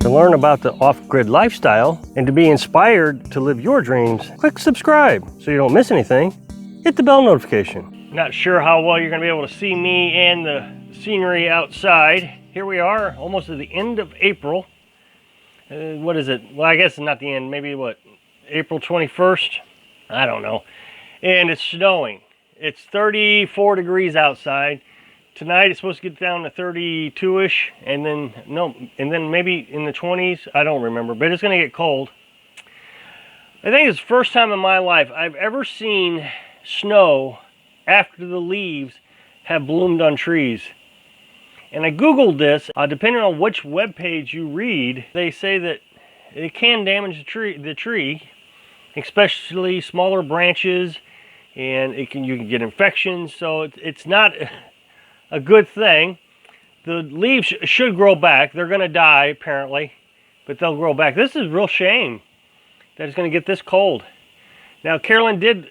To learn about the off-grid lifestyle and to be inspired to live your dreams, click subscribe so you don't miss anything. Hit the bell notification. Not sure how well you're going to be able to see me and the scenery outside. Here we are, almost at the end of April. What is it? Well, I guess it's not the end. Maybe what? April 21st? I don't know. And it's snowing. It's 34 degrees outside. Tonight it's supposed to get down to 32-ish, and then maybe in the 20s. I don't remember, but it's going to get cold. I think it's the first time in my life I've ever seen snow after the leaves have bloomed on trees. And I googled this. Depending on which web page you read, they say that it can damage the tree, especially smaller branches, and you can get infections. So it's not a good thing. The leaves should grow back. They're going to die apparently, but they'll grow back. This is a real shame that it's going to get this cold. Now, Carolyn did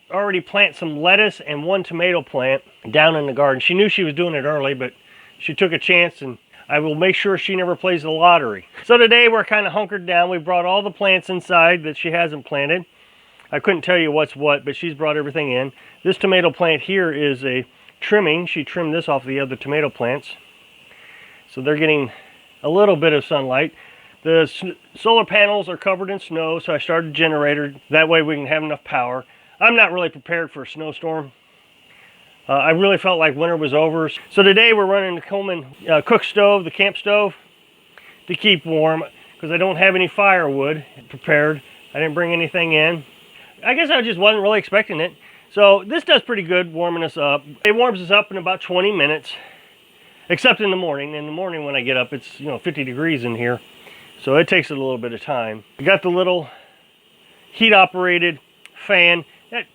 already plant some lettuce and one tomato plant down in the garden. She knew she was doing it early, but she took a chance, and I will make sure she never plays the lottery. So today we're kind of hunkered down. We brought all the plants inside that she hasn't planted. I couldn't tell you what's what, but she's brought everything in. This tomato plant here is a trimming. She trimmed this off the other tomato plants. So they're getting a little bit of sunlight. The solar panels are covered in snow, so I started a generator. That way we can have enough power. I'm not really prepared for a snowstorm. I really felt like winter was over. So today we're running the Coleman cook stove, the camp stove, to keep warm, because I don't have any firewood prepared. I didn't bring anything in. I guess I just wasn't really expecting it. So this does pretty good warming us up. It warms us up in about 20 minutes, except in the morning. In the morning when I get up, it's 50 degrees in here. So it takes a little bit of time. I got the little heat operated fan. That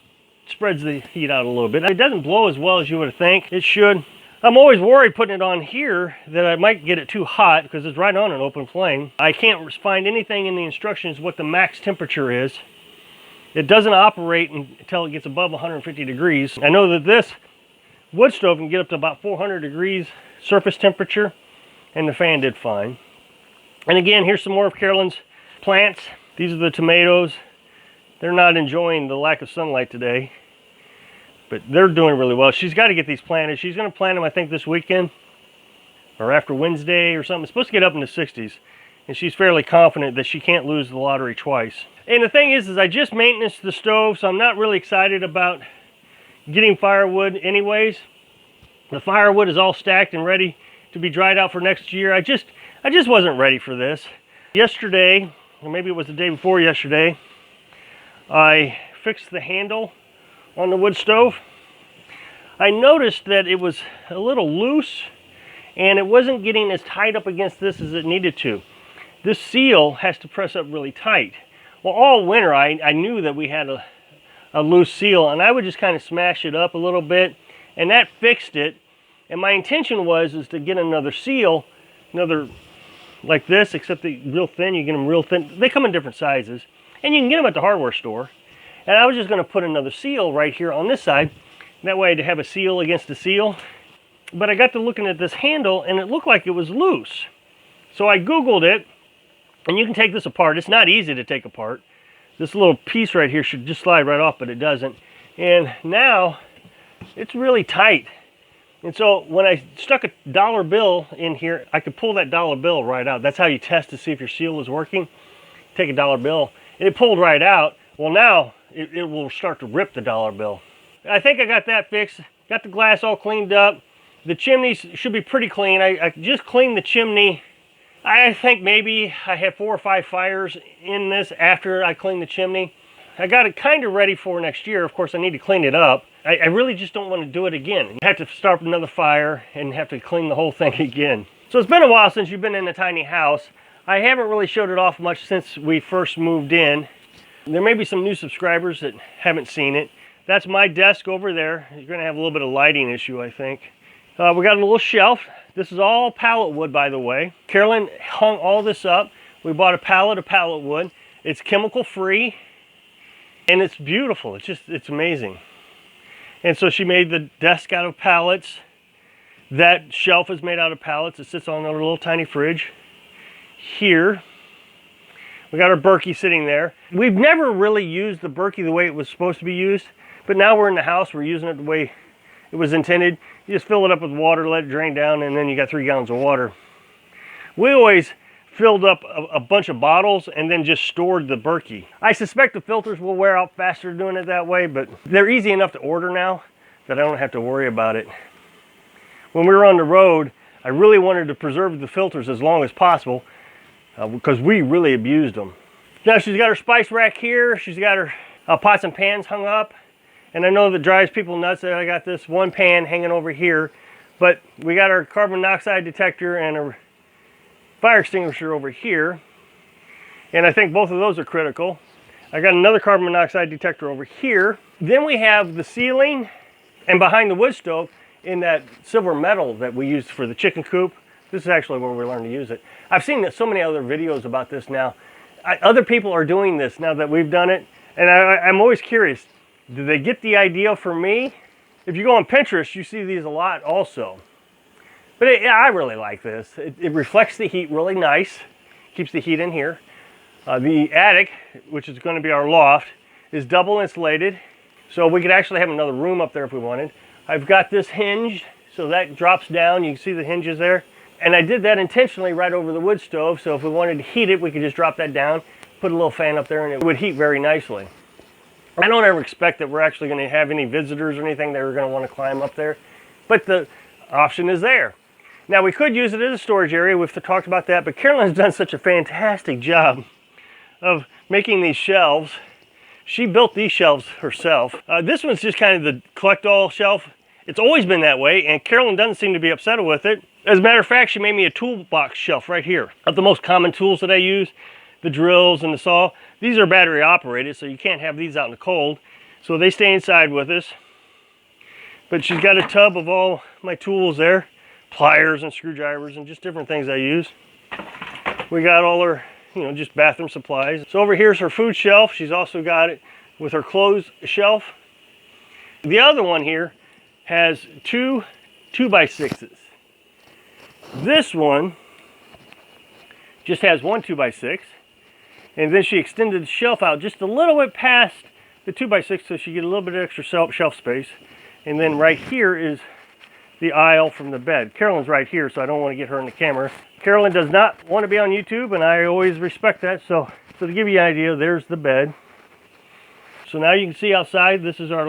spreads the heat out a little bit. It doesn't blow as well as you would think it should. I'm always worried putting it on here that I might get it too hot because it's right on an open flame. I can't find anything in the instructions what the max temperature is. It doesn't operate until it gets above 150 degrees. I know that this wood stove can get up to about 400 degrees surface temperature, and the fan did fine. And again, here's some more of Carolyn's plants. These are the tomatoes. They're not enjoying the lack of sunlight today, but they're doing really well. She's got to get these planted. She's going to plant them, I think, this weekend or after Wednesday or something. It's supposed to get up in the 60s, and she's fairly confident that she can't lose the lottery twice. And the thing is I just maintenanced the stove, so I'm not really excited about getting firewood anyways. The firewood is all stacked and ready to be dried out for next year. I just wasn't ready for this. Yesterday, or maybe it was the day before yesterday, I fixed the handle on the wood stove. I noticed that it was a little loose and it wasn't getting as tight up against this as it needed to. This seal has to press up really tight. Well, all winter I knew that we had a loose seal, and I would just kind of smash it up a little bit, and that fixed it. And my intention was to get another seal, another like this, except the real thin. You get them real thin. They come in different sizes, and you can get them at the hardware store. And I was just going to put another seal right here on this side. That way I'd have a seal against a seal. But I got to looking at this handle, and it looked like it was loose. So I Googled it, and you can take this apart. It's not easy to take apart. This little piece right here should just slide right off, but it doesn't. And now it's really tight. And so when I stuck a dollar bill in here, I could pull that dollar bill right out. That's how you test to see if your seal is working. Take a dollar bill, and it pulled right out. Well, now it will start to rip the dollar bill. I think I got that fixed. Got the glass all cleaned up. The chimneys should be pretty clean. I just cleaned the chimney. I think maybe I had 4 or 5 fires in this after I cleaned the chimney. I got it kind of ready for next year. Of course, I need to clean it up. I really just don't want to do it again. I have to start another fire and have to clean the whole thing again. So it's been a while since you've been in a tiny house. I haven't really showed it off much since we first moved in. There may be some new subscribers that haven't seen it. That's my desk over there. You're going to have a little bit of lighting issue, I think. We got a little shelf. This is all pallet wood, by the way. Carolyn hung all this up. We bought a pallet of pallet wood. It's chemical free, and it's beautiful. It's amazing. And so she made the desk out of pallets. That shelf is made out of pallets. It sits on a little tiny fridge. here. We got our Berkey sitting there. We've never really used the Berkey the way it was supposed to be used, but now we're in the house, we're using it the way it was intended. You just fill it up with water, let it drain down, and then you got 3 gallons of water. We always filled up a bunch of bottles and then just stored the Berkey. I suspect the filters will wear out faster doing it that way, but they're easy enough to order now that I don't have to worry about it. When we were on the road, I really wanted to preserve the filters as long as possible because we really abused them. Now she's got her spice rack here. She's got her pots and pans hung up. And I know that drives people nuts that I got this one pan hanging over here, but we got our carbon monoxide detector and a fire extinguisher over here. And I think both of those are critical. I got another carbon monoxide detector over here. Then we have the ceiling and behind the wood stove in that silver metal that we used for the chicken coop. This is actually where we learned to use it. I've seen so many other videos about this now. Other people are doing this now that we've done it. And I'm always curious, do they get the idea from me? If you go on Pinterest, you see these a lot also. But I really like this. It reflects the heat really nice. Keeps the heat in here. The attic, which is going to be our loft, is double insulated. So we could actually have another room up there if we wanted. I've got this hinged, so that drops down. You can see the hinges there. And I did that intentionally right over the wood stove. So if we wanted to heat it, we could just drop that down, put a little fan up there, and it would heat very nicely. I don't ever expect that we're actually going to have any visitors or anything that are going to want to climb up there, but the option is there. Now we could use it as a storage area. We've talked about that, but Carolyn's done such a fantastic job of making these shelves. She built these shelves herself. This one's just kind of the collect-all shelf. It's always been that way, and Carolyn doesn't seem to be upset with it. As a matter of fact, she made me a toolbox shelf right here of the most common tools that I use. The drills and the saw. These are battery operated, so you can't have these out in the cold. So they stay inside with us. But she's got a tub of all my tools there. Pliers and screwdrivers and just different things I use. We got all her, just bathroom supplies. So over here's her food shelf. She's also got it with her clothes shelf. The other one here has 2 2x6s. This one just has 1 2x6. And then she extended the shelf out just a little bit past the 2x6 so she get a little bit of extra shelf space. And then right here is the aisle from the bed. Carolyn's right here, so I don't want to get her in the camera. Carolyn does not want to be on YouTube, and I always respect that. So to give you an idea, there's the bed. So now you can see outside, this is our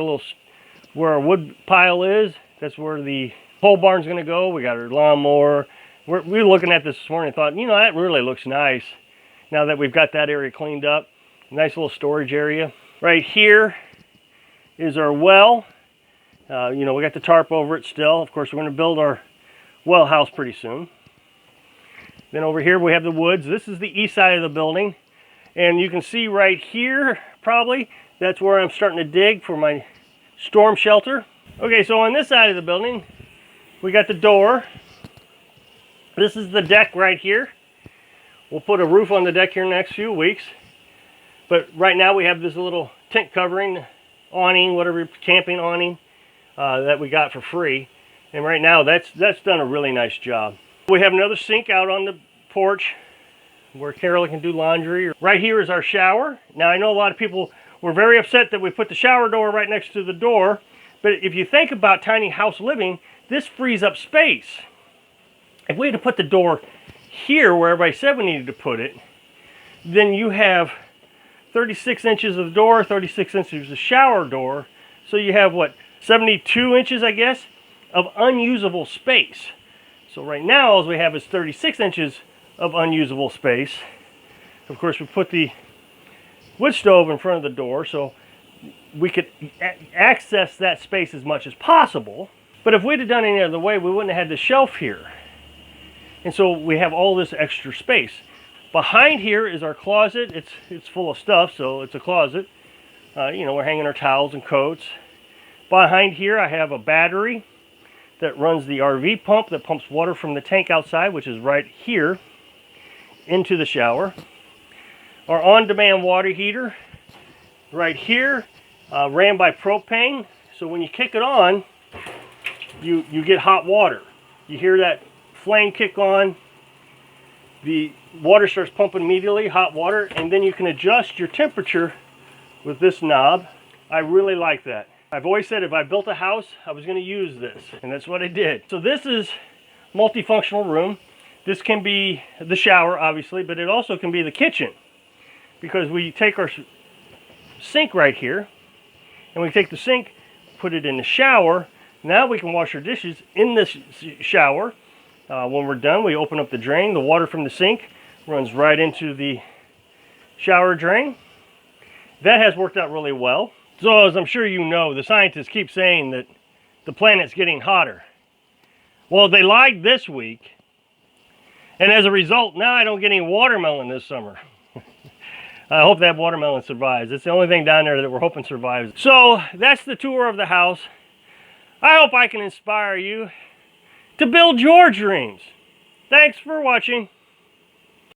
where our wood pile is. That's where the pole barn's going to go. We got our lawnmower. We were looking at this morning and thought, that really looks nice. Now that we've got that area cleaned up, nice little storage area. Right here is our well. We got the tarp over it still. Of course, we're going to build our well house pretty soon. Then over here we have the woods. This is the east side of the building. And you can see right here, probably, that's where I'm starting to dig for my storm shelter. Okay, so on this side of the building, we got the door. This is the deck right here. We'll put a roof on the deck here in the next few weeks. But right now we have this little tent covering, awning, whatever, camping awning that we got for free. And right now that's done a really nice job. We have another sink out on the porch where Carolyn can do laundry. Right here is our shower. Now I know a lot of people were very upset that we put the shower door right next to the door. But if you think about tiny house living, this frees up space. If we had to put the door here where everybody said we needed to put it, then you have 36 inches of door, 36 inches of shower door. So you have 72 inches, I guess, of unusable space. So right now all we have is 36 inches of unusable space. Of course, we put the wood stove in front of the door so we could access that space as much as possible. But if we'd have done any other way, we wouldn't have had the shelf here. And so we have all this extra space. Behind here is our closet. It's full of stuff, so it's a closet. We're hanging our towels and coats. Behind here I have a battery that runs the RV pump that pumps water from the tank outside, which is right here, into the shower. Our on-demand water heater right here ran by propane. So when you kick it on, you get hot water. You hear that flame kick on, the water starts pumping immediately, hot water, and then you can adjust your temperature with this knob. I really like that. I've always said if I built a house, I was going to use this, and that's what I did. So this is multifunctional room. This can be the shower, obviously, but it also can be the kitchen, because we take our sink right here, and we take the sink, put it in the shower. Now we can wash our dishes in this shower. When we're done, we open up the drain. The water from the sink runs right into the shower drain. That has worked out really well. So as I'm sure you know, the scientists keep saying that the planet's getting hotter. Well, they lied this week. And as a result, now I don't get any watermelon this summer. I hope that watermelon survives. It's the only thing down there that we're hoping survives. So that's the tour of the house. I hope I can inspire you to build your dreams. Thanks for watching.